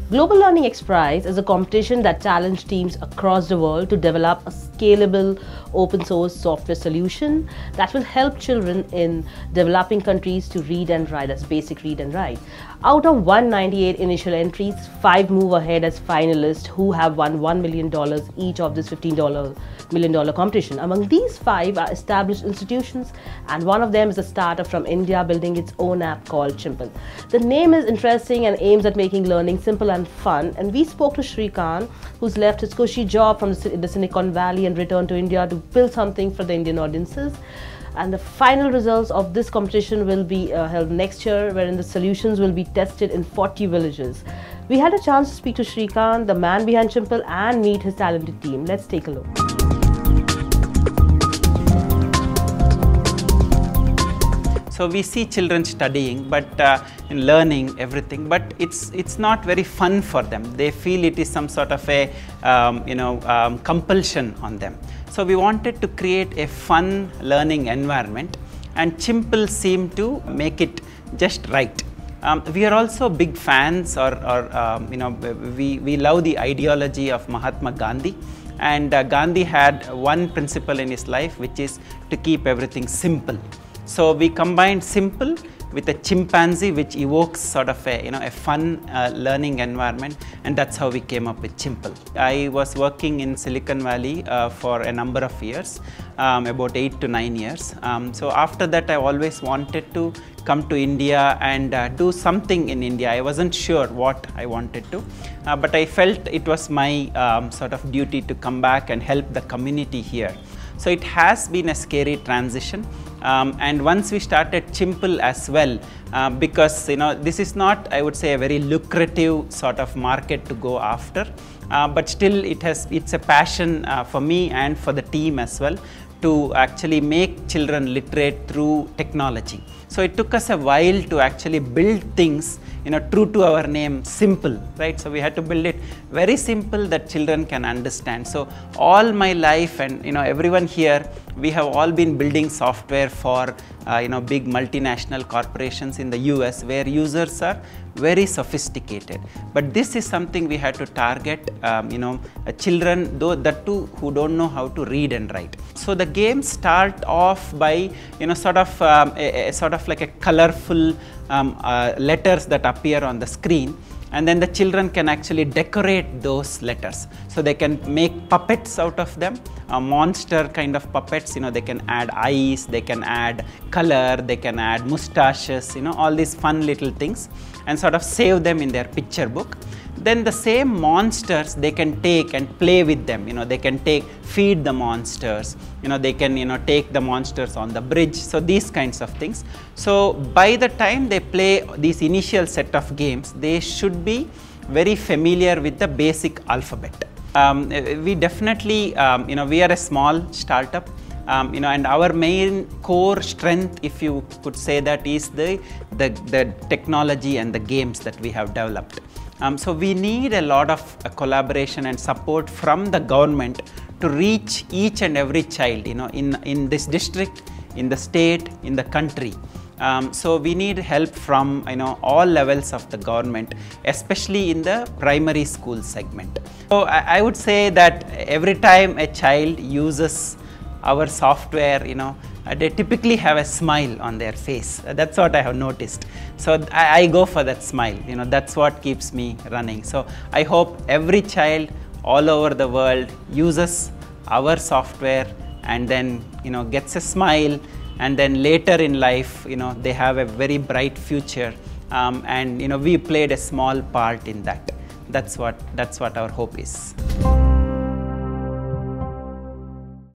Global Learning XPrize is a competition that challenges teams across the world to develop a scalable open source software solution that will help children in developing countries to read and write, as basic read and write. Out of 198 initial entries, 5 move ahead as finalists who have won $1 million each of this $15 million competition. Among these 5 are established institutions, and one of them is a startup from India building its own app called Chimple. The name is interesting and aims at making learning simple and fun, and we spoke to Srikanth, who's left his cushy job from the Silicon Valley and returned to India to build something for the Indian audiences. And the final results of this competition will be held next year, wherein the solutions will be tested in 40 villages. We had a chance to speak to Srikanth, the man behind Chimple, and meet his talented team. Let's take a look. So we see children studying, but learning everything, but it's not very fun for them. They feel it is some sort of a compulsion on them. So we wanted to create a fun learning environment, and Chimple seemed to make it just right. We are also big fans, we love the ideology of Mahatma Gandhi. And Gandhi had one principle in his life, which is to keep everything simple. So we combined simple with a chimpanzee, which evokes sort of a fun learning environment, and that's how we came up with Chimple. I was working in Silicon Valley for a number of years, about 8 to 9 years. So after that, I always wanted to come to India and do something in India. I wasn't sure what I wanted to, but I felt it was my sort of duty to come back and help the community here. So it has been a scary transition, and once we started Chimple as well, because this is not, I would say, a very lucrative sort of market to go after, but still it's a passion for me and for the team as well to actually make children literate through technology. So it took us a while to actually build things true to our name, simple, right? So we had to build it very simple that children can understand. So all my life, and everyone here, we have all been building software for big multinational corporations in the US, where users are very sophisticated. But this is something we had to target children, that too, who don't know how to read and write. So the games start off by sort of like a colorful letters that appear on the screen, and then the children can actually decorate those letters. So they can make puppets out of them, monster kind of puppets. They can add eyes, they can add color, they can add mustaches, all these fun little things, and sort of save them in their picture book. Then the same monsters they can take and play with them. They can feed the monsters. They can take the monsters on the bridge. So these kinds of things. So by the time they play these initial set of games, they should be very familiar with the basic alphabet. We definitely, we are a small startup. And our main core strength, if you could say that, is the technology and the games that we have developed. So we need a lot of collaboration and support from the government to reach each and every child, in this district, in the state, in the country. So we need help from all levels of the government, especially in the primary school segment. So I would say that every time a child uses our software, they typically have a smile on their face. That's what I have noticed. So I go for that smile. That's what keeps me running. So I hope every child all over the world uses our software and then gets a smile, and then later in life they have a very bright future, and we played a small part in that. That's what our hope is.